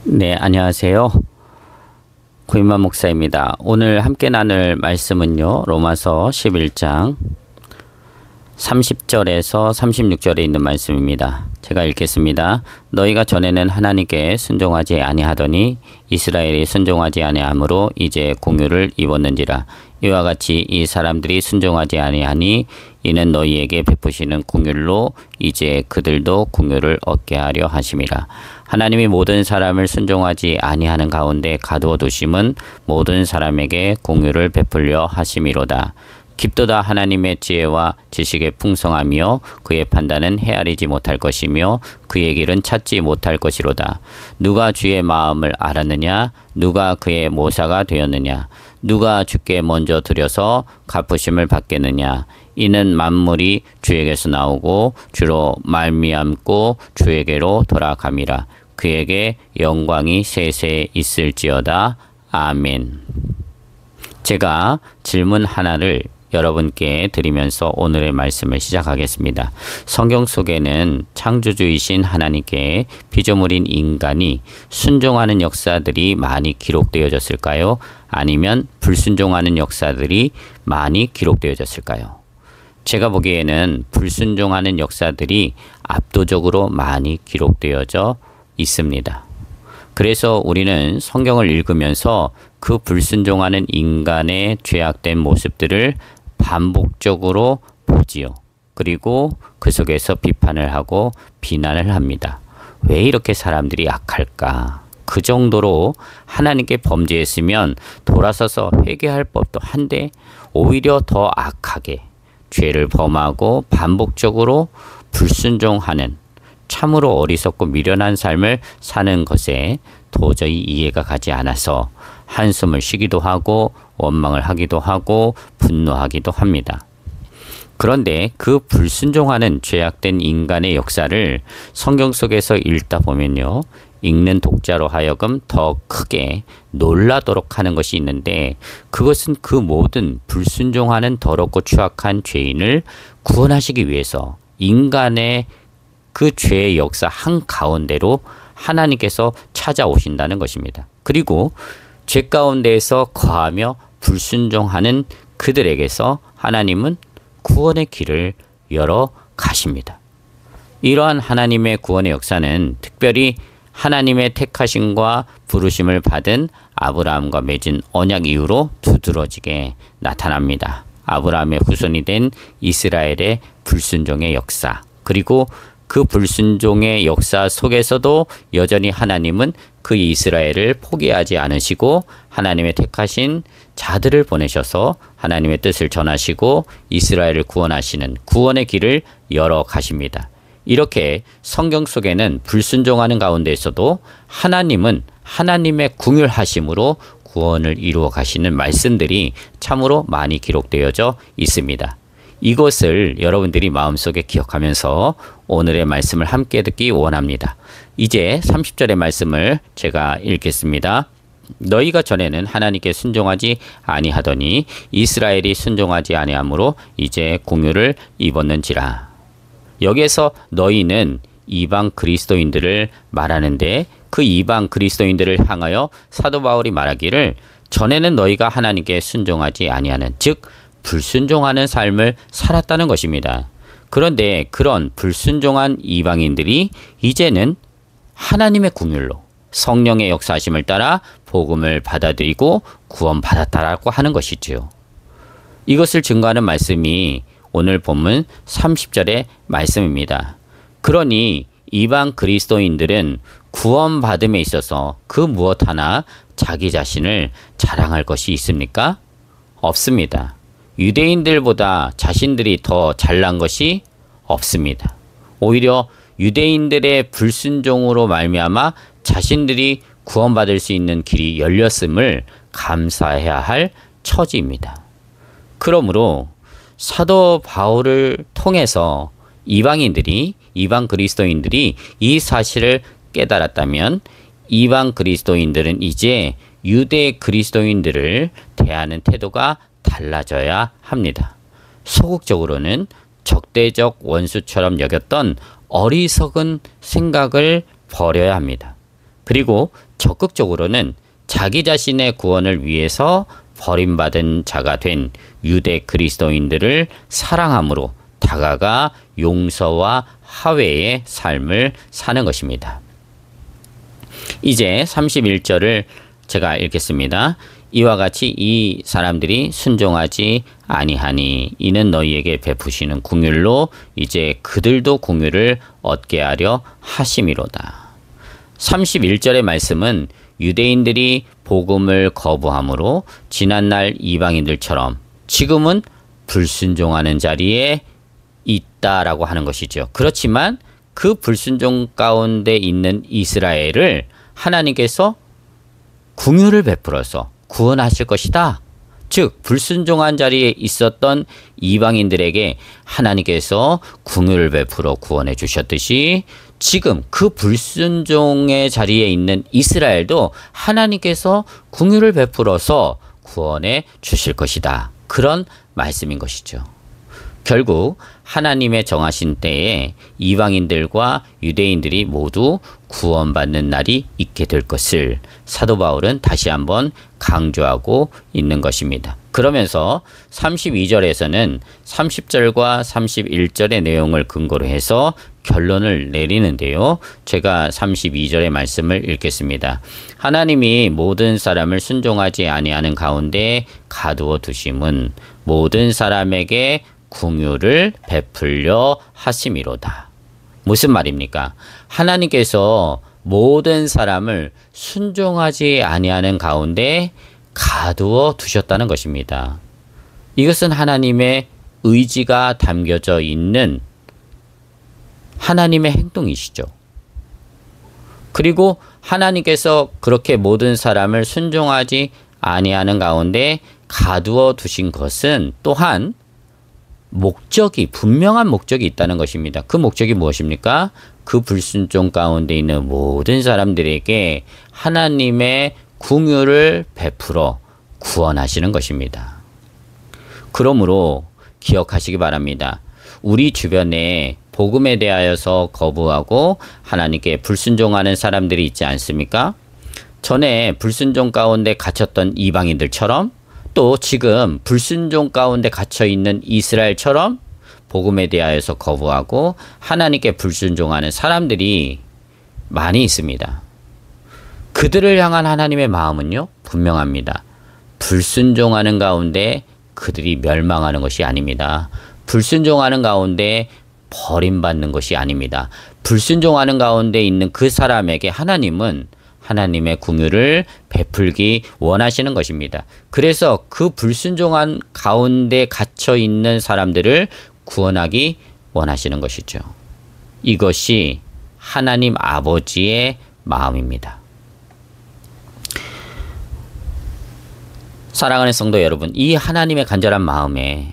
네, 안녕하세요. 구인만 목사입니다. 오늘 함께 나눌 말씀은요, 로마서 11장 30절에서 36절에 있는 말씀입니다. 제가 읽겠습니다. 너희가 전에는 하나님께 순종하지 아니하더니 이스라엘이 순종하지 아니하므로 이제 공유를 입었는지라. 이와 같이 이 사람들이 순종하지 아니하니 이는 너희에게 베푸시는 공율로 이제 그들도 공유를 얻게 하려 하심이라. 하나님이 모든 사람을 순종하지 아니하는 가운데 가두어 두심은 모든 사람에게 공유를 베풀려 하심이로다. 깊도다 하나님의 지혜와 지식의 풍성하며 그의 판단은 헤아리지 못할 것이며 그의 길은 찾지 못할 것이로다. 누가 주의 마음을 알았느냐? 누가 그의 모사가 되었느냐? 누가 주께 먼저 드려서 갚으심을 받겠느냐? 이는 만물이 주에게서 나오고 주로 말미암고 주에게로 돌아감이라. 그에게 영광이 세세 있을지어다. 아멘. 제가 질문 하나를 여러분께 드리면서 오늘의 말씀을 시작하겠습니다. 성경 속에는 창조주이신 하나님께 피조물인 인간이 순종하는 역사들이 많이 기록되어졌을까요? 아니면 불순종하는 역사들이 많이 기록되어졌을까요? 제가 보기에는 불순종하는 역사들이 압도적으로 많이 기록되어져 있습니다. 그래서 우리는 성경을 읽으면서 그 불순종하는 인간의 죄악된 모습들을 반복적으로 보지요. 그리고 그 속에서 비판을 하고 비난을 합니다. 왜 이렇게 사람들이 악할까? 그 정도로 하나님께 범죄했으면 돌아서서 회개할 법도 한데 오히려 더 악하게 죄를 범하고 반복적으로 불순종하는 참으로 어리석고 미련한 삶을 사는 것에 도저히 이해가 가지 않아서 한숨을 쉬기도 하고 원망을 하기도 하고 분노하기도 합니다. 그런데 그 불순종하는 죄악된 인간의 역사를 성경 속에서 읽다 보면요, 읽는 독자로 하여금 더 크게 놀라도록 하는 것이 있는데, 그것은 그 모든 불순종하는 더럽고 추악한 죄인을 구원하시기 위해서 인간의 그 죄의 역사 한가운데로 하나님께서 찾아오신다는 것입니다. 그리고 죄 가운데에서 거하며 불순종하는 그들에게서 하나님은 구원의 길을 열어 가십니다. 이러한 하나님의 구원의 역사는 특별히 하나님의 택하심과 부르심을 받은 아브라함과 맺은 언약 이후로 두드러지게 나타납니다. 아브라함의 후손이 된 이스라엘의 불순종의 역사, 그리고 그 불순종의 역사 속에서도 여전히 하나님은 그 이스라엘을 포기하지 않으시고 하나님의 택하신 자들을 보내셔서 하나님의 뜻을 전하시고 이스라엘을 구원하시는 구원의 길을 열어 가십니다. 이렇게 성경 속에는 불순종하는 가운데에서도 하나님은 하나님의 궁율하심으로 구원을 이루어 가시는 말씀들이 참으로 많이 기록되어져 있습니다. 이것을 여러분들이 마음속에 기억하면서 오늘의 말씀을 함께 듣기 원합니다. 이제 30절의 말씀을 제가 읽겠습니다. 너희가 전에는 하나님께 순종하지 아니하더니 이스라엘이 순종하지 아니하므로 이제 공유를 입었는지라. 여기에서 너희는 이방 그리스도인들을 말하는데, 그 이방 그리스도인들을 향하여 사도 바울이 말하기를 전에는 너희가 하나님께 순종하지 아니하는, 즉 불순종하는 삶을 살았다는 것입니다. 그런데 그런 불순종한 이방인들이 이제는 하나님의 긍휼로 성령의 역사하심을 따라 복음을 받아들이고 구원받았다라고 하는 것이지요. 이것을 증거하는 말씀이 오늘 본문 30절의 말씀입니다. 그러니 이방 그리스도인들은 구원받음에 있어서 그 무엇 하나 자기 자신을 자랑할 것이 있습니까? 없습니다. 유대인들보다 자신들이 더 잘난 것이 없습니다. 오히려 유대인들의 불순종으로 말미암아 자신들이 구원받을 수 있는 길이 열렸음을 감사해야 할 처지입니다. 그러므로 사도 바울을 통해서 이방 그리스도인들이 이 사실을 깨달았다면 이방 그리스도인들은 이제 유대 그리스도인들을 대하는 태도가 달라져야 합니다. 소극적으로는 적대적 원수처럼 여겼던 어리석은 생각을 버려야 합니다. 그리고 적극적으로는 자기 자신의 구원을 위해서 버림받은 자가 된 유대 그리스도인들을 사랑함으로 다가가 용서와 화해의 삶을 사는 것입니다. 이제 31절을 제가 읽겠습니다. 이와 같이 이 사람들이 순종하지 아니하니 이는 너희에게 베푸시는 긍휼로 이제 그들도 긍휼을 얻게 하려 하심이로다. 31절의 말씀은 유대인들이 복음을 거부함으로 지난날 이방인들처럼 지금은 불순종하는 자리에 있다라고 하는 것이죠. 그렇지만 그 불순종 가운데 있는 이스라엘을 하나님께서 긍휼을 베풀어서 구원하실 것이다. 즉 불순종한 자리에 있었던 이방인들에게 하나님께서 긍휼을 베풀어 구원해 주셨듯이 지금 그 불순종의 자리에 있는 이스라엘도 하나님께서 긍휼을 베풀어서 구원해 주실 것이다. 그런 말씀인 것이죠. 결국 하나님의 정하신 때에 이방인들과 유대인들이 모두 구원받는 날이 있게 될 것을 사도 바울은 다시 한번 강조하고 있는 것입니다. 그러면서 32절에서는 30절과 31절의 내용을 근거로 해서 결론을 내리는데요. 제가 32절의 말씀을 읽겠습니다. 하나님이 모든 사람을 순종하지 아니하는 가운데 가두어 두심은 모든 사람에게 긍휼을 베풀려 하심이로다. 무슨 말입니까? 하나님께서 모든 사람을 순종하지 아니하는 가운데 가두어 두셨다는 것입니다. 이것은 하나님의 의지가 담겨져 있는 하나님의 행동이시죠. 그리고 하나님께서 그렇게 모든 사람을 순종하지 아니하는 가운데 가두어 두신 것은 또한 분명한 목적이 있다는 것입니다. 그 목적이 무엇입니까? 그 불순종 가운데 있는 모든 사람들에게 하나님의 긍휼을 베풀어 구원하시는 것입니다. 그러므로 기억하시기 바랍니다. 우리 주변에 복음에 대하여서 거부하고 하나님께 불순종하는 사람들이 있지 않습니까? 전에 불순종 가운데 갇혔던 이방인들처럼 또 지금 불순종 가운데 갇혀 있는 이스라엘처럼 복음에 대하여서 거부하고 하나님께 불순종하는 사람들이 많이 있습니다. 그들을 향한 하나님의 마음은요, 분명합니다. 불순종하는 가운데 그들이 멸망하는 것이 아닙니다. 불순종하는 가운데 버림받는 것이 아닙니다. 불순종하는 가운데 있는 그 사람에게 하나님은 하나님의 긍휼을 베풀기 원하시는 것입니다. 그래서 그 불순종한 가운데 갇혀 있는 사람들을 구원하기 원하시는 것이죠. 이것이 하나님 아버지의 마음입니다. 사랑하는 성도 여러분, 이 하나님의 간절한 마음에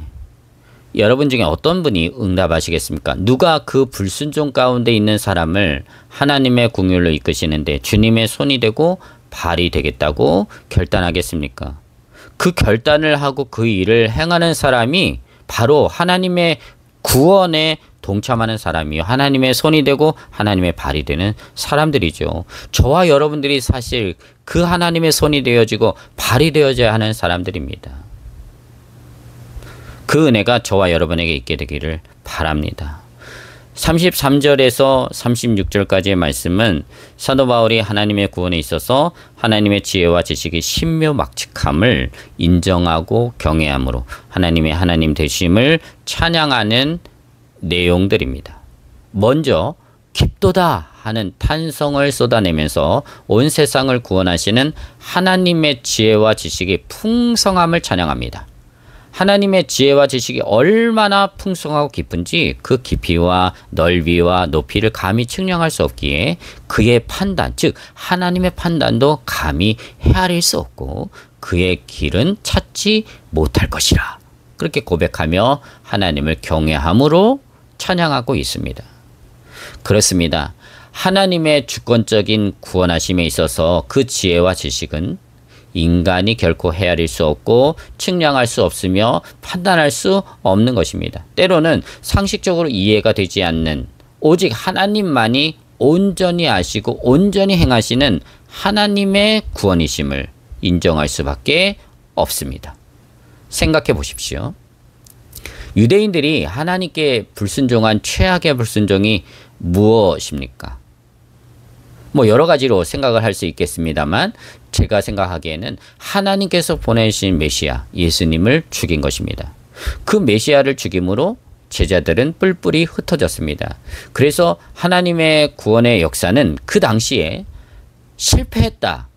여러분 중에 어떤 분이 응답하시겠습니까? 누가 그 불순종 가운데 있는 사람을 하나님의 긍휼로 이끄시는데 주님의 손이 되고 발이 되겠다고 결단하겠습니까? 그 결단을 하고 그 일을 행하는 사람이 바로 하나님의 구원에 동참하는 사람이요. 하나님의 손이 되고 하나님의 발이 되는 사람들이죠. 저와 여러분들이 사실 그 하나님의 손이 되어지고 발이 되어져야 하는 사람들입니다. 그 은혜가 저와 여러분에게 있게 되기를 바랍니다. 33절에서 36절까지의 말씀은 사도 바울이 하나님의 구원에 있어서 하나님의 지혜와 지식이 신묘막측함을 인정하고 경외함으로 하나님의 하나님 되심을 찬양하는 내용들입니다. 먼저 깊도다 하는 탄성을 쏟아내면서 온 세상을 구원하시는 하나님의 지혜와 지식이 풍성함을 찬양합니다. 하나님의 지혜와 지식이 얼마나 풍성하고 깊은지 그 깊이와 넓이와 높이를 감히 측량할 수 없기에 그의 판단, 즉 하나님의 판단도 감히 헤아릴 수 없고 그의 길은 찾지 못할 것이라. 그렇게 고백하며 하나님을 경외함으로 찬양하고 있습니다. 그렇습니다. 하나님의 주권적인 구원하심에 있어서 그 지혜와 지식은 인간이 결코 헤아릴 수 없고 측량할 수 없으며 판단할 수 없는 것입니다. 때로는 상식적으로 이해가 되지 않는 오직 하나님만이 온전히 아시고 온전히 행하시는 하나님의 구원이심을 인정할 수밖에 없습니다. 생각해 보십시오. 유대인들이 하나님께 불순종한 최악의 불순종이 무엇입니까? 뭐 여러 가지로 생각을 할 수 있겠습니다만 제가 생각하기에는 하나님께서 보내신 메시아 예수님을 죽인 것입니다. 그 메시아를 죽임으로 제자들은 뿔뿔이 흩어졌습니다. 그래서 하나님의 구원의 역사는 그 당시에 실패했다,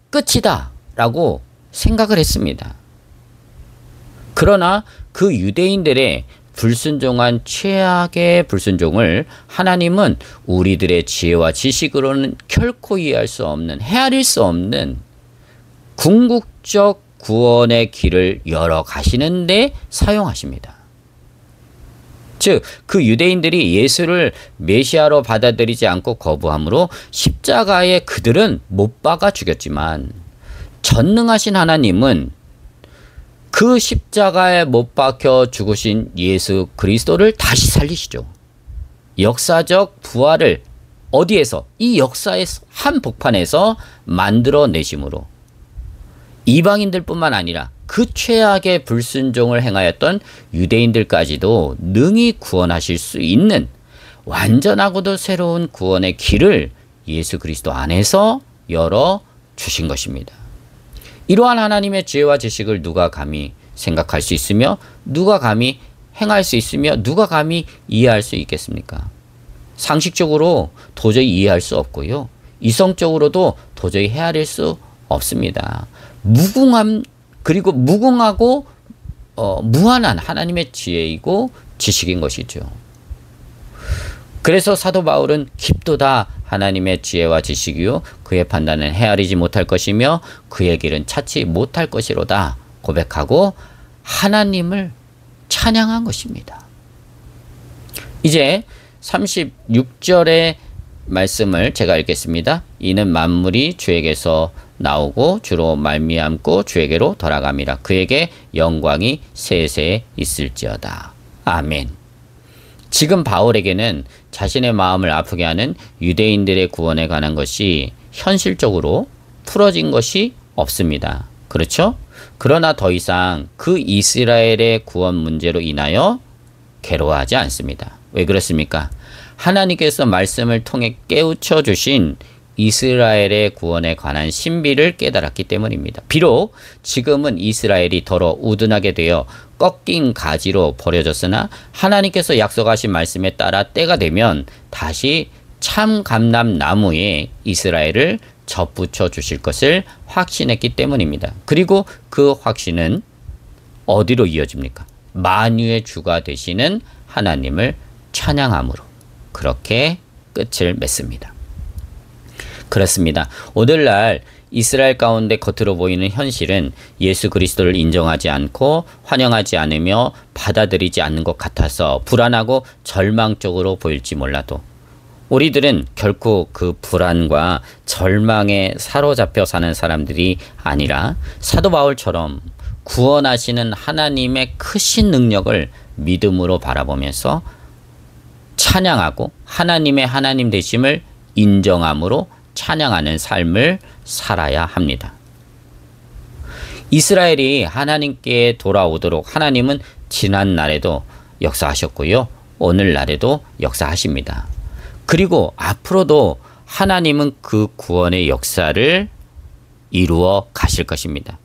끝이다 라고 생각을 했습니다. 그러나 그 유대인들의 불순종한 최악의 불순종을 하나님은 우리들의 지혜와 지식으로는 결코 이해할 수 없는, 헤아릴 수 없는 궁극적 구원의 길을 열어 가시는데 사용하십니다. 즉, 그 유대인들이 예수를 메시아로 받아들이지 않고 거부함으로 십자가에 그들은 못 박아 죽였지만 전능하신 하나님은 그 십자가에 못 박혀 죽으신 예수 그리스도를 다시 살리시죠. 역사적 부활을 어디에서? 이 역사의 한 복판에서 만들어내심으로 이방인들 뿐만 아니라 그 최악의 불순종을 행하였던 유대인들까지도 능히 구원하실 수 있는 완전하고도 새로운 구원의 길을 예수 그리스도 안에서 열어주신 것입니다. 이러한 하나님의 지혜와 지식을 누가 감히 생각할 수 있으며 누가 감히 행할 수 있으며 누가 감히 이해할 수 있겠습니까? 상식적으로 도저히 이해할 수 없고요. 이성적으로도 도저히 헤아릴 수 없습니다. 무궁함 그리고 무궁하고 무한한 하나님의 지혜이고 지식인 것이죠. 그래서 사도 바울은 깊도다 하나님의 지혜와 지식이요 그의 판단은 헤아리지 못할 것이며 그의 길은 찾지 못할 것이로다 고백하고 하나님을 찬양한 것입니다. 이제 36절의 말씀을 제가 읽겠습니다. 이는 만물이 주에게서 나오고 주로 말미암고 주에게로 돌아감이라. 그에게 영광이 세세 있을지어다. 아멘. 지금 바울에게는 자신의 마음을 아프게 하는 유대인들의 구원에 관한 것이 현실적으로 풀어진 것이 없습니다. 그렇죠? 그러나 더 이상 그 이스라엘의 구원 문제로 인하여 괴로워하지 않습니다. 왜 그렇습니까? 하나님께서 말씀을 통해 깨우쳐 주신 이스라엘의 구원에 관한 신비를 깨달았기 때문입니다. 비록 지금은 이스라엘이 더러 우둔하게 되어 꺾인 가지로 버려졌으나 하나님께서 약속하신 말씀에 따라 때가 되면 다시 참 감람나무에 이스라엘을 접붙여 주실 것을 확신했기 때문입니다. 그리고 그 확신은 어디로 이어집니까? 만유의 주가 되시는 하나님을 찬양함으로 그렇게 끝을 맺습니다. 그렇습니다. 오늘날 이스라엘 가운데 겉으로 보이는 현실은 예수 그리스도를 인정하지 않고 환영하지 않으며 받아들이지 않는 것 같아서 불안하고 절망적으로 보일지 몰라도 우리들은 결코 그 불안과 절망에 사로잡혀 사는 사람들이 아니라 사도 바울처럼 구원하시는 하나님의 크신 능력을 믿음으로 바라보면서 찬양하고 하나님의 하나님 되심을 인정함으로 찬양하는 삶을 살아야 합니다. 이스라엘이 하나님께 돌아오도록 하나님은 지난 날에도 역사하셨고요. 오늘날에도 역사하십니다. 그리고 앞으로도 하나님은 그 구원의 역사를 이루어 가실 것입니다.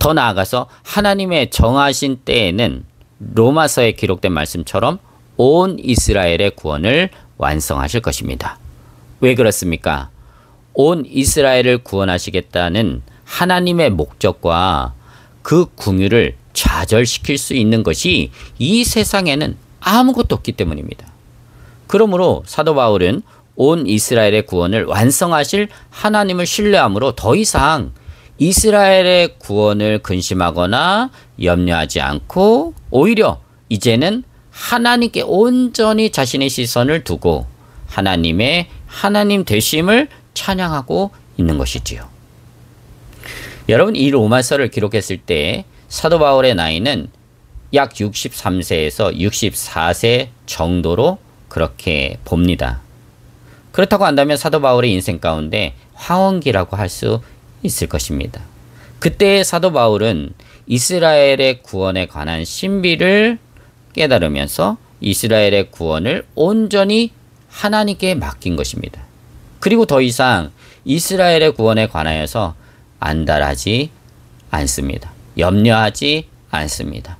더 나아가서 하나님의 정하신 때에는 로마서에 기록된 말씀처럼 온 이스라엘의 구원을 완성하실 것입니다. 왜 그렇습니까? 온 이스라엘을 구원하시겠다는 하나님의 목적과 그 궁유를 좌절시킬 수 있는 것이 이 세상에는 아무것도 없기 때문입니다. 그러므로 사도 바울은 온 이스라엘의 구원을 완성하실 하나님을 신뢰함으로 더 이상 이스라엘의 구원을 근심하거나 염려하지 않고 오히려 이제는 하나님께 온전히 자신의 시선을 두고 하나님의 하나님 되심을 찬양하고 있는 것이지요. 여러분, 이 로마서를 기록했을 때 사도 바울의 나이는 약 63세에서 64세 정도로 그렇게 봅니다. 그렇다고 한다면 사도 바울의 인생 가운데 황혼기라고 할 수 있을 것입니다. 그때 사도 바울은 이스라엘의 구원에 관한 신비를 깨달으면서 이스라엘의 구원을 온전히 하나님께 맡긴 것입니다. 그리고 더 이상 이스라엘의 구원에 관하여서 안달하지 않습니다. 염려하지 않습니다.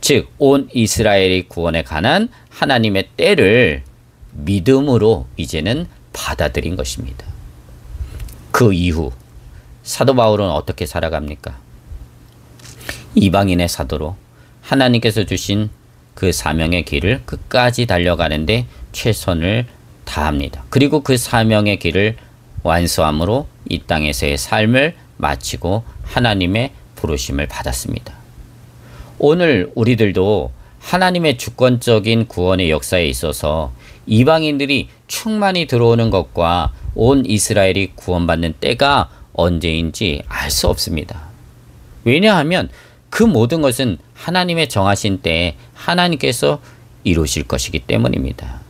즉, 온 이스라엘의 구원에 관한 하나님의 때를 믿음으로 이제는 받아들인 것입니다. 그 이후 사도 바울은 어떻게 살아갑니까? 이방인의 사도로 하나님께서 주신 그 사명의 길을 끝까지 달려가는데 최선을 다합니다. 그리고 그 사명의 길을 완수함으로 이 땅에서의 삶을 마치고 하나님의 부르심을 받았습니다. 오늘 우리들도 하나님의 주권적인 구원의 역사에 있어서 이방인들이 충만히 들어오는 것과 온 이스라엘이 구원받는 때가 언제인지 알 수 없습니다. 왜냐하면 그 모든 것은 하나님의 정하신 때에 하나님께서 이루실 것이기 때문입니다.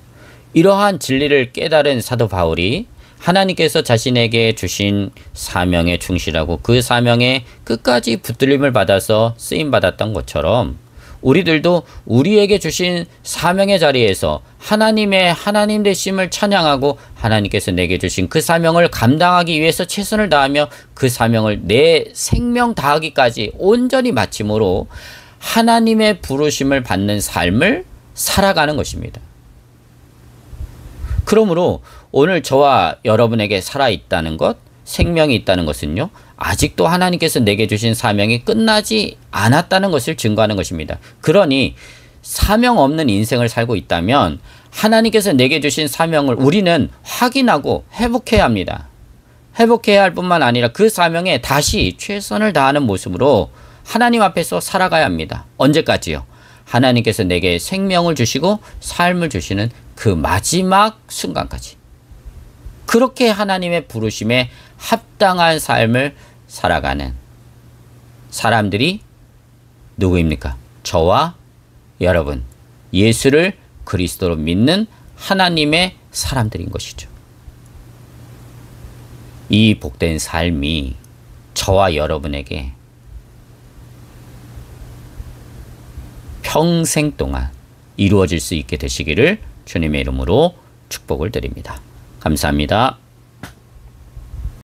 이러한 진리를 깨달은 사도 바울이 하나님께서 자신에게 주신 사명에 충실하고 그 사명에 끝까지 붙들림을 받아서 쓰임받았던 것처럼 우리들도 우리에게 주신 사명의 자리에서 하나님의 하나님 되심을 찬양하고 하나님께서 내게 주신 그 사명을 감당하기 위해서 최선을 다하며 그 사명을 내 생명 다하기까지 온전히 마침으로 하나님의 부르심을 받는 삶을 살아가는 것입니다. 그러므로 오늘 저와 여러분에게 살아있다는 것, 생명이 있다는 것은요, 아직도 하나님께서 내게 주신 사명이 끝나지 않았다는 것을 증거하는 것입니다. 그러니 사명 없는 인생을 살고 있다면 하나님께서 내게 주신 사명을 우리는 확인하고 회복해야 합니다. 회복해야 할 뿐만 아니라 그 사명에 다시 최선을 다하는 모습으로 하나님 앞에서 살아가야 합니다. 언제까지요? 하나님께서 내게 생명을 주시고 삶을 주시는 그 마지막 순간까지. 그렇게 하나님의 부르심에 합당한 삶을 살아가는 사람들이 누구입니까? 저와 여러분, 예수를 그리스도로 믿는 하나님의 사람들인 것이죠. 이 복된 삶이 저와 여러분에게 평생 동안 이루어질 수 있게 되시기를 주님의 이름으로 축복을 드립니다. 감사합니다.